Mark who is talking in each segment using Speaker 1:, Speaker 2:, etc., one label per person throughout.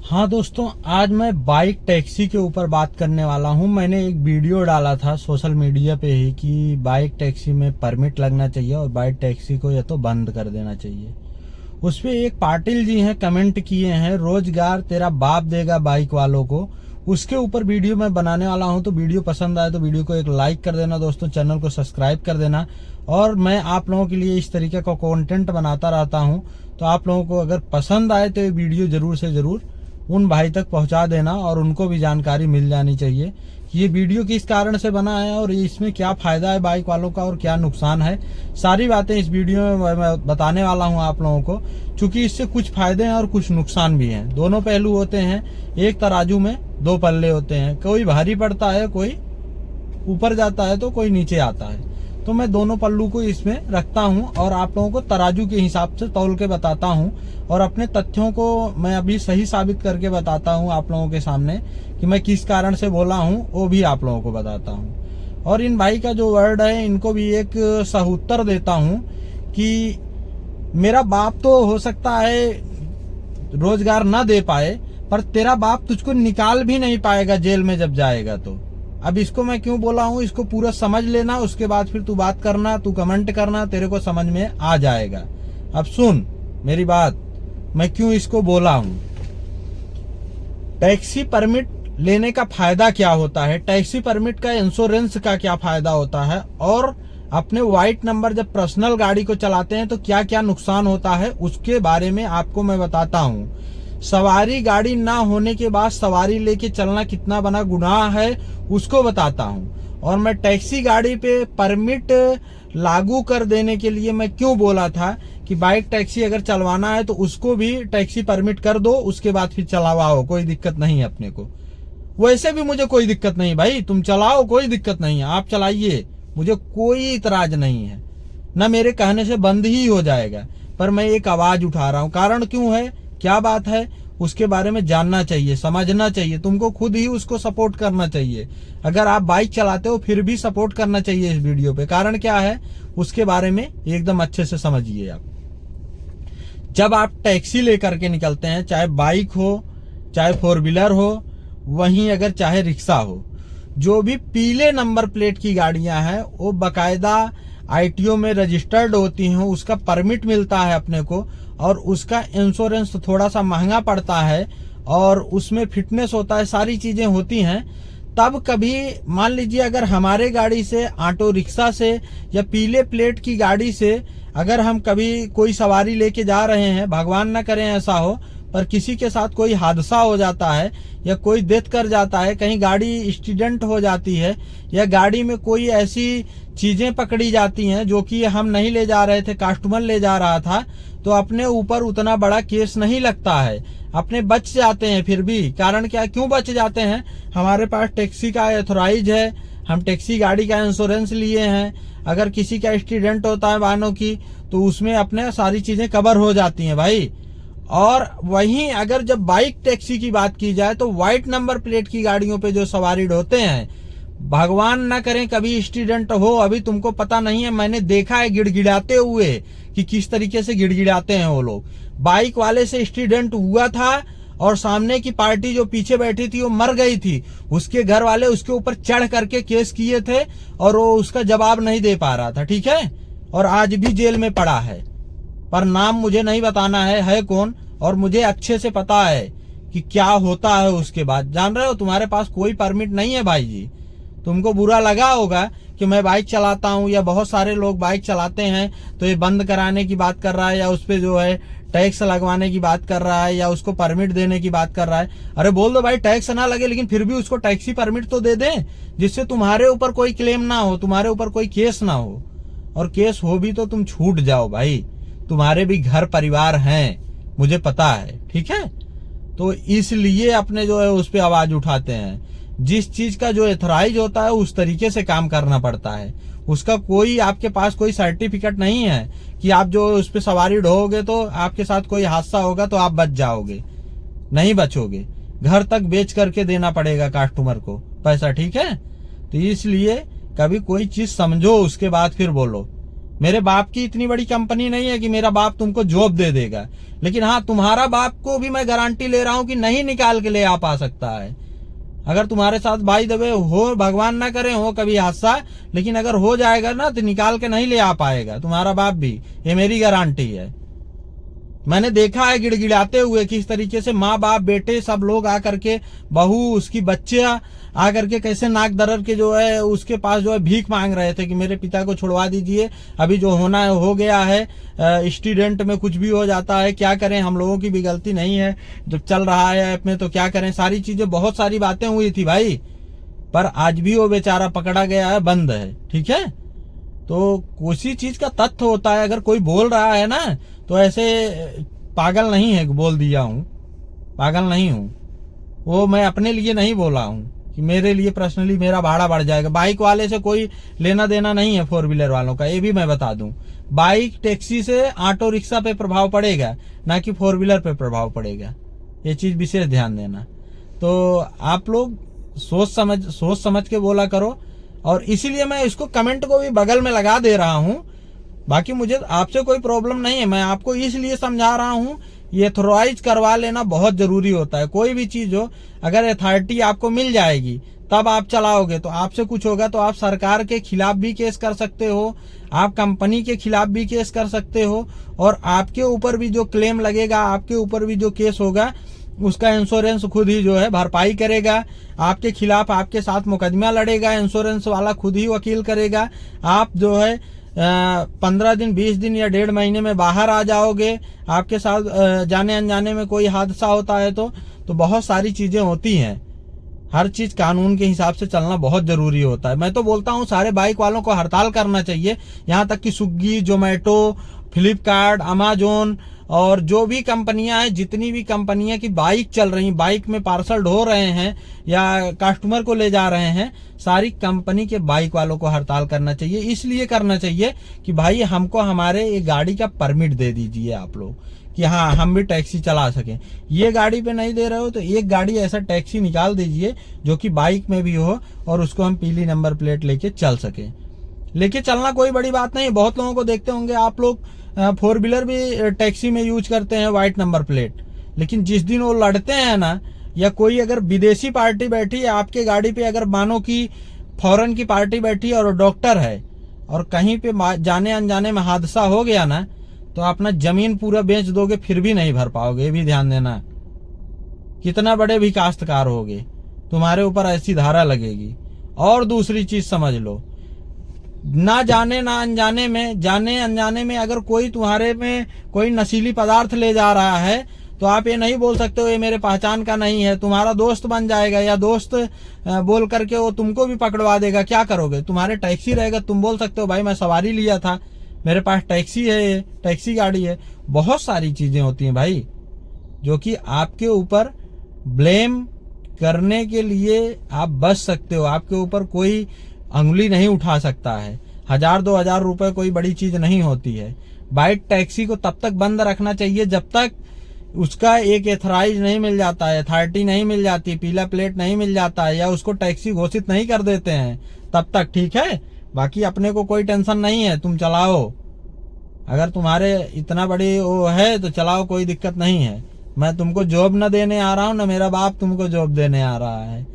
Speaker 1: हाँ दोस्तों, आज मैं बाइक टैक्सी के ऊपर बात करने वाला हूँ। मैंने एक वीडियो डाला था सोशल मीडिया पे ही कि बाइक टैक्सी में परमिट लगना चाहिए और बाइक टैक्सी को या तो बंद कर देना चाहिए। उस पे एक पाटिल जी हैं, कमेंट किए हैं, रोजगार तेरा बाप देगा बाइक वालों को। उसके ऊपर वीडियो मैं बनाने वाला हूँ। तो वीडियो पसंद आए तो वीडियो को एक लाइक कर देना दोस्तों, चैनल को सब्सक्राइब कर देना। और मैं आप लोगों के लिए इस तरीके का कंटेंट बनाता रहता हूँ, तो आप लोगों को अगर पसंद आए तो ये वीडियो जरूर से जरूर उन भाई तक पहुंचा देना और उनको भी जानकारी मिल जानी चाहिए कि ये वीडियो किस कारण से बना है और इसमें क्या फायदा है बाइक वालों का और क्या नुकसान है। सारी बातें इस वीडियो में मैं बताने वाला हूं आप लोगों को, क्योंकि इससे कुछ फायदे हैं और कुछ नुकसान भी हैं। दोनों पहलू होते हैं, एक तराजू में दो पल्ले होते हैं। कोई भारी पड़ता है, कोई ऊपर जाता है तो कोई नीचे आता है। तो मैं दोनों पल्लू को इसमें रखता हूं और आप लोगों को तराजू के हिसाब से तौल के बताता हूं और अपने तथ्यों को मैं अभी सही साबित करके बताता हूं आप लोगों के सामने कि मैं किस कारण से बोला हूं, वो भी आप लोगों को बताता हूं। और इन भाई का जो वर्ड है, इनको भी एक सहुत्तर देता हूं कि मेरा बाप तो हो सकता है रोजगार ना दे पाए, पर तेरा बाप तुझको निकाल भी नहीं पाएगा जेल में जब जाएगा। तो अब इसको मैं क्यों बोला हूं, इसको पूरा समझ लेना, उसके बाद फिर तू बात करना, तू कमेंट करना, तेरे को समझ में आ जाएगा। अब सुन मेरी बात, मैं क्यों इसको बोला हूं। टैक्सी परमिट लेने का फायदा क्या होता है, टैक्सी परमिट का इंश्योरेंस का क्या फायदा होता है, और अपने व्हाइट नंबर जब पर्सनल गाड़ी को चलाते हैं तो क्या क्या नुकसान होता है, उसके बारे में आपको मैं बताता हूं। सवारी गाड़ी ना होने के बाद सवारी लेके चलना कितना बड़ा गुनाह है, उसको बताता हूं। और मैं टैक्सी गाड़ी पे परमिट लागू कर देने के लिए मैं क्यों बोला था कि बाइक टैक्सी अगर चलवाना है तो उसको भी टैक्सी परमिट कर दो, उसके बाद फिर चलावाओ, कोई दिक्कत नहीं है अपने को। वैसे भी मुझे कोई दिक्कत नहीं भाई, तुम चलाओ, कोई दिक्कत नहीं है, आप चलाइए, मुझे कोई इतराज नहीं है, न मेरे कहने से बंद ही हो जाएगा। पर मैं एक आवाज उठा रहा हूं, कारण क्यों है, क्या बात है, उसके बारे में जानना चाहिए, समझना चाहिए, तुमको खुद ही उसको सपोर्ट करना चाहिए। अगर आप बाइक चलाते हो फिर भी सपोर्ट करना चाहिए इस वीडियो पे। कारण क्या है उसके बारे में एकदम अच्छे से समझिए आप। जब आप टैक्सी लेकर के निकलते हैं, चाहे बाइक हो, चाहे फोर व्हीलर हो, वहीं अगर चाहे रिक्शा हो, जो भी पीले नंबर प्लेट की गाड़ियां हैं वो बकायदा आईटीओ में रजिस्टर्ड होती हैं, उसका परमिट मिलता है अपने को, और उसका इंश्योरेंस थोड़ा सा महंगा पड़ता है और उसमें फिटनेस होता है, सारी चीजें होती हैं। तब कभी मान लीजिए अगर हमारे गाड़ी से, ऑटो रिक्शा से या पीले प्लेट की गाड़ी से अगर हम कभी कोई सवारी लेके जा रहे हैं, भगवान ना करें ऐसा हो, पर किसी के साथ कोई हादसा हो जाता है या कोई डेथ कर जाता है, कहीं गाड़ी एक्सीडेंट हो जाती है या गाड़ी में कोई ऐसी चीजें पकड़ी जाती हैं जो कि हम नहीं ले जा रहे थे, कस्टमर ले जा रहा था, तो अपने ऊपर उतना बड़ा केस नहीं लगता है, अपने बच जाते हैं फिर भी। कारण क्या, क्यों बच जाते हैं, हमारे पास टैक्सी का ऑथराइज है, हम टैक्सी गाड़ी का इंश्योरेंस लिए हैं। अगर किसी का एक्सीडेंट होता है वाहनों की तो उसमें अपने सारी चीजें कवर हो जाती हैं भाई। और वहीं अगर जब बाइक टैक्सी की बात की जाए तो व्हाइट नंबर प्लेट की गाड़ियों पे जो सवारी ढोते हैं, भगवान ना करें कभी एक्सीडेंट हो, अभी तुमको पता नहीं है, मैंने देखा है गिड़गिड़ाते हुए कि किस तरीके से गिड़गिड़ाते हैं वो लोग। बाइक वाले से एक्सीडेंट हुआ था और सामने की पार्टी जो पीछे बैठी थी वो मर गई थी, उसके घर वाले उसके ऊपर चढ़ करके केस किए थे और वो उसका जवाब नहीं दे पा रहा था, ठीक है, और आज भी जेल में पड़ा है। पर नाम मुझे नहीं बताना है कौन, और मुझे अच्छे से पता है कि क्या होता है उसके बाद। जान रहे हो, तुम्हारे पास कोई परमिट नहीं है भाई जी। तुमको बुरा लगा होगा कि मैं बाइक चलाता हूं या बहुत सारे लोग बाइक चलाते हैं तो ये बंद कराने की बात कर रहा है या उस पे जो है टैक्स लगवाने की बात कर रहा है या उसको परमिट देने की बात कर रहा है। अरे बोल दो भाई टैक्स ना लगे, लेकिन फिर भी उसको टैक्सी परमिट तो दे दें, जिससे तुम्हारे ऊपर कोई क्लेम ना हो, तुम्हारे ऊपर कोई केस ना हो, और केस हो भी तो तुम छूट जाओ भाई, तुम्हारे भी घर परिवार हैं, मुझे पता है, ठीक है। तो इसलिए अपने जो है उस पर आवाज उठाते हैं। जिस चीज का जो एथराइज होता है उस तरीके से काम करना पड़ता है, उसका कोई आपके पास कोई सर्टिफिकेट नहीं है कि आप जो उस पर सवारी ढोगे तो आपके साथ कोई हादसा होगा तो आप बच जाओगे, नहीं बचोगे, घर तक बेच करके देना पड़ेगा कस्टमर को पैसा, ठीक है। तो इसलिए कभी कोई चीज समझो उसके बाद फिर बोलो, मेरे बाप की इतनी बड़ी कंपनी नहीं है कि मेरा बाप तुमको जॉब दे देगा, लेकिन हाँ तुम्हारा बाप को भी मैं गारंटी ले रहा हूं कि नहीं निकाल के ले आ पा सकता है। अगर तुम्हारे साथ बाय द वे हो, भगवान ना करे हो कभी हादसा, लेकिन अगर हो जाएगा ना तो निकाल के नहीं ले आ पाएगा तुम्हारा बाप भी, ये मेरी गारंटी है। मैंने देखा है गिड़गिड़ाते हुए किस तरीके से माँ बाप बेटे सब लोग आकर के, बहू उसकी बच्चे आकर के कैसे नाक दरर के जो है उसके पास जो है भीख मांग रहे थे कि मेरे पिता को छुड़वा दीजिए, अभी जो होना है हो गया है, स्टूडेंट में कुछ भी हो जाता है, क्या करें, हम लोगों की भी गलती नहीं है, जब चल रहा है ऐप में तो क्या करें, सारी चीजें बहुत सारी बातें हुई थी भाई, पर आज भी वो बेचारा पकड़ा गया है, बंद है। ठीक है, तो किसी चीज का तथ्य होता है, अगर कोई बोल रहा है ना तो ऐसे पागल नहीं है बोल दिया हूं, पागल नहीं हूं, वो मैं अपने लिए नहीं बोला हूं कि मेरे लिए पर्सनली मेरा भाड़ा बढ़ जाएगा। बाइक वाले से कोई लेना देना नहीं है, फोर व्हीलर वालों का, ये भी मैं बता दूं। बाइक टैक्सी से ऑटो रिक्शा पे प्रभाव पड़ेगा, ना कि फोर व्हीलर पे प्रभाव पड़ेगा, ये चीज विशेष ध्यान देना। तो आप लोग सोच समझ के बोला करो, और इसीलिए मैं इसको कमेंट को भी बगल में लगा दे रहा हूं। बाकी मुझे आपसे कोई प्रॉब्लम नहीं है, मैं आपको इसलिए समझा रहा हूं, ये ऑथोराइज करवा लेना बहुत जरूरी होता है। कोई भी चीज हो, अगर अथॉरिटी आपको मिल जाएगी तब आप चलाओगे, तो आपसे कुछ होगा तो आप सरकार के खिलाफ भी केस कर सकते हो, आप कंपनी के खिलाफ भी केस कर सकते हो, और आपके ऊपर भी जो क्लेम लगेगा, आपके ऊपर भी जो केस होगा, उसका इंश्योरेंस खुद ही जो है भरपाई करेगा। आपके खिलाफ आपके साथ मुकदमा लड़ेगा, इंश्योरेंस वाला खुद ही वकील करेगा। आप जो है 15 दिन 20 दिन या 1.5 महीने में बाहर आ जाओगे। आपके साथ जाने अनजाने में कोई हादसा होता है तो बहुत सारी चीजें होती हैं। हर चीज कानून के हिसाब से चलना बहुत जरूरी होता है। मैं तो बोलता हूँ सारे बाइक वालों को हड़ताल करना चाहिए, यहाँ तक कि स्विग्गी, जोमेटो, फ्लिपकार्ट, अमेजोन और जो भी कंपनियां हैं, जितनी भी कंपनियां की बाइक चल रही, बाइक में पार्सल ढो रहे हैं या कस्टमर को ले जा रहे हैं, सारी कंपनी के बाइक वालों को हड़ताल करना चाहिए। इसलिए करना चाहिए कि भाई हमको हमारे ये गाड़ी का परमिट दे दीजिए आप लोग, कि हाँ हम भी टैक्सी चला सकें। ये गाड़ी पे नहीं दे रहे हो तो एक गाड़ी ऐसा टैक्सी निकाल दीजिए जो कि बाइक में भी हो और उसको हम पीली नंबर प्लेट लेके चल सके। लेके चलना कोई बड़ी बात नहीं। बहुत लोगों को देखते होंगे आप लोग, फोर व्हीलर भी टैक्सी में यूज करते हैं व्हाइट नंबर प्लेट, लेकिन जिस दिन वो लड़ते हैं ना, या कोई अगर विदेशी पार्टी बैठी है आपके गाड़ी पे, अगर मानो कि फॉरेन की पार्टी बैठी है और डॉक्टर है और कहीं पे जाने अनजाने में हादसा हो गया ना, तो अपना जमीन पूरा बेच दोगे फिर भी नहीं भर पाओगे। ये भी ध्यान देना, कितना बड़े भी काश्तकार होगे तुम्हारे ऊपर ऐसी धारा लगेगी। और दूसरी चीज समझ लो, ना जाने ना अनजाने में, जाने अनजाने में अगर कोई तुम्हारे में कोई नशीली पदार्थ ले जा रहा है तो आप ये नहीं बोल सकते हो ये मेरे पहचान का नहीं है, तुम्हारा दोस्त बन जाएगा, या दोस्त बोल करके वो तुमको भी पकड़वा देगा। क्या करोगे? तुम्हारे टैक्सी रहेगा, तुम बोल सकते हो भाई मैं सवारी लिया था, मेरे पास टैक्सी है, ये टैक्सी गाड़ी है। बहुत सारी चीजें होती हैं भाई जो कि आपके ऊपर ब्लेम करने के लिए आप बच सकते हो। आपके ऊपर कोई अंगुली नहीं उठा सकता है। 1000-2000 रुपए कोई बड़ी चीज नहीं होती है। बाइक टैक्सी को तब तक बंद रखना चाहिए जब तक उसका एक एथराइज नहीं मिल जाता है, अथॉरिटी नहीं मिल जाती, पीला प्लेट नहीं मिल जाता है, या उसको टैक्सी घोषित नहीं कर देते हैं, तब तक ठीक है। बाकी अपने को कोई टेंशन नहीं है, तुम चलाओ। अगर तुम्हारे इतना बड़ी वो है तो चलाओ, कोई दिक्कत नहीं है। मैं तुमको जॉब न देने आ रहा हूँ, न मेरा बाप तुमको जॉब देने आ रहा है,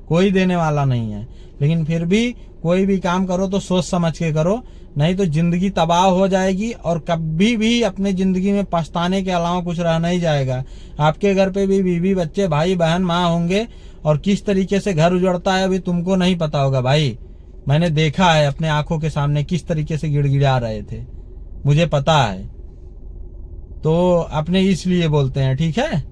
Speaker 1: कोई देने वाला नहीं है। लेकिन फिर भी कोई भी काम करो तो सोच समझ के करो, नहीं तो जिंदगी तबाह हो जाएगी और कभी भी अपने जिंदगी में पछताने के अलावा कुछ रह नहीं जाएगा। आपके घर पे भी बीवी बच्चे भाई बहन माँ होंगे, और किस तरीके से घर उजड़ता है अभी तुमको नहीं पता होगा भाई। मैंने देखा है अपने आंखों के सामने किस तरीके से गिड़गिड़ा रहे थे, मुझे पता है। तो अपने इसलिए बोलते हैं, ठीक है।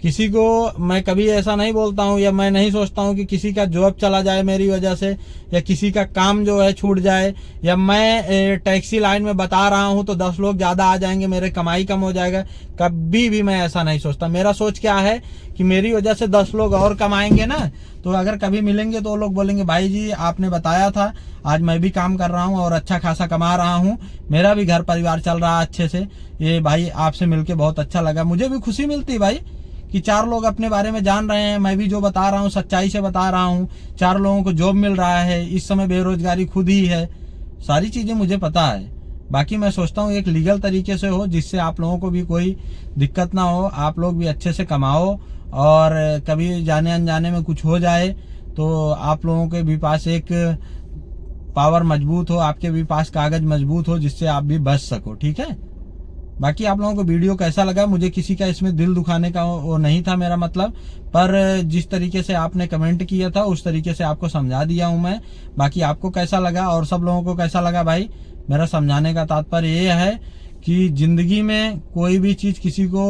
Speaker 1: किसी को मैं कभी ऐसा नहीं बोलता हूँ, या मैं नहीं सोचता हूँ कि किसी का जॉब चला जाए मेरी वजह से, या किसी का काम जो है छूट जाए, या मैं टैक्सी लाइन में बता रहा हूँ तो 10 लोग ज्यादा आ जाएंगे, मेरे कमाई कम हो जाएगा। कभी भी मैं ऐसा नहीं सोचता। मेरा सोच क्या है कि मेरी वजह से 10 लोग और कमाएंगे ना, तो अगर कभी मिलेंगे तो वो लोग बोलेंगे भाई जी आपने बताया था, आज मैं भी काम कर रहा हूँ और अच्छा खासा कमा रहा हूँ, मेरा भी घर परिवार चल रहा है अच्छे से। ये भाई आपसे मिलके बहुत अच्छा लगा, मुझे भी खुशी मिलती है भाई कि 4 लोग अपने बारे में जान रहे हैं। मैं भी जो बता रहा हूँ सच्चाई से बता रहा हूँ, 4 लोगों को जॉब मिल रहा है। इस समय बेरोजगारी खुद ही है, सारी चीजें मुझे पता है। बाकी मैं सोचता हूँ एक लीगल तरीके से हो, जिससे आप लोगों को भी कोई दिक्कत ना हो, आप लोग भी अच्छे से कमाओ, और कभी जाने अनजाने में कुछ हो जाए तो आप लोगों के भी पास एक पावर मजबूत हो, आपके भी पास कागज मजबूत हो, जिससे आप भी बच सको। ठीक है। बाकी आप लोगों को वीडियो कैसा लगा, मुझे किसी का इसमें दिल दुखाने का वो नहीं था मेरा मतलब, पर जिस तरीके से आपने कमेंट किया था उस तरीके से आपको समझा दिया हूं मैं। बाकी आपको कैसा लगा और सब लोगों को कैसा लगा भाई, मेरा समझाने का तात्पर्य ये है कि जिंदगी में कोई भी चीज किसी को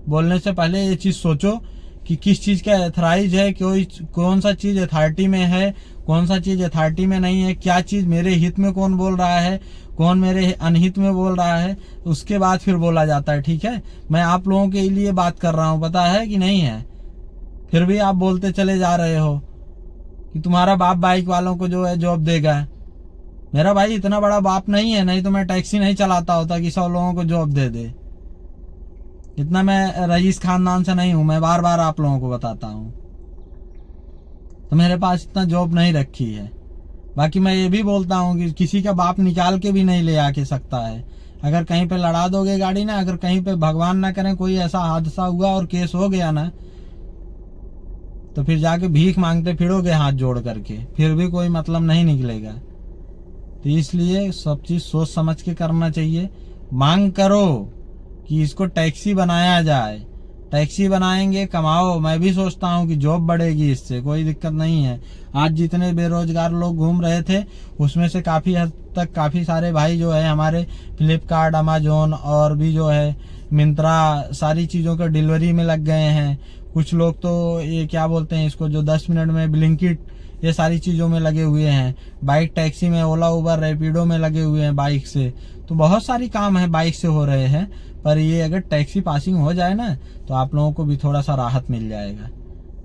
Speaker 1: बोलने से पहले ये चीज सोचो कि किस चीज का एथराइज है, कौन सा चीज अथॉरिटी में है, कौन सा चीज अथॉरिटी में नहीं है, क्या चीज मेरे हित में कौन बोल रहा है, कौन मेरे अनहित में बोल रहा है, उसके बाद फिर बोला जाता है। ठीक है। मैं आप लोगों के लिए बात कर रहा हूं, पता है कि नहीं है, फिर भी आप बोलते चले जा रहे हो कि तुम्हारा बाप बाइक वालों को जो है जॉब देगा। मेरा भाई इतना बड़ा बाप नहीं है, नहीं तो मैं टैक्सी नहीं चलाता होता कि 100 लोगों को जॉब दे दे। इतना मैं रईस खानदान से नहीं हूं, मैं बार बार आप लोगों को बताता हूं। तो मेरे पास इतना जॉब नहीं रखी है। बाकी मैं ये भी बोलता हूँ कि किसी का बाप निकाल के भी नहीं ले आके सकता है। अगर कहीं पे लड़ा दोगे गाड़ी ना, अगर कहीं पे भगवान ना करे कोई ऐसा हादसा हुआ और केस हो गया ना, तो फिर जाके भीख मांगते फिरोगे हाथ जोड़ करके, फिर भी कोई मतलब नहीं निकलेगा। तो इसलिए सब चीज सोच समझ के करना चाहिए। मांग करो कि इसको टैक्सी बनाया जाए, टैक्सी बनाएंगे, कमाओ। मैं भी सोचता हूँ कि जॉब बढ़ेगी, इससे कोई दिक्कत नहीं है। आज जितने बेरोजगार लोग घूम रहे थे उसमें से काफी हद तक काफी सारे भाई जो है हमारे फ्लिपकार्ट, अमेजोन और भी जो है मिंत्रा, सारी चीजों के डिलीवरी में लग गए हैं। कुछ लोग तो ये क्या बोलते हैं इसको, जो 10 मिनट में ब्लिंकिट, ये सारी चीजों में लगे हुए हैं। बाइक टैक्सी में, ओला उबर रैपिडो में लगे हुए हैं बाइक से। तो बहुत सारी काम है बाइक से हो रहे हैं। पर ये अगर टैक्सी पासिंग हो जाए ना तो आप लोगों को भी थोड़ा सा राहत मिल जाएगा।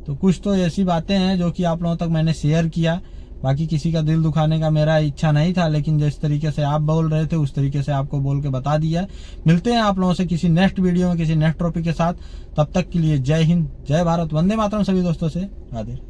Speaker 1: तो कुछ तो ऐसी बातें हैं जो कि आप लोगों तक मैंने शेयर किया। बाकी किसी का दिल दुखाने का मेरा इच्छा नहीं था, लेकिन जिस तरीके से आप बोल रहे थे उस तरीके से आपको बोल के बता दिया। मिलते हैं आप लोगों से किसी नेक्स्ट वीडियो में, किसी नेक्स्ट टॉपिक के साथ। तब तक के लिए जय हिंद, जय भारत, वंदे मातरम सभी दोस्तों से। राधे।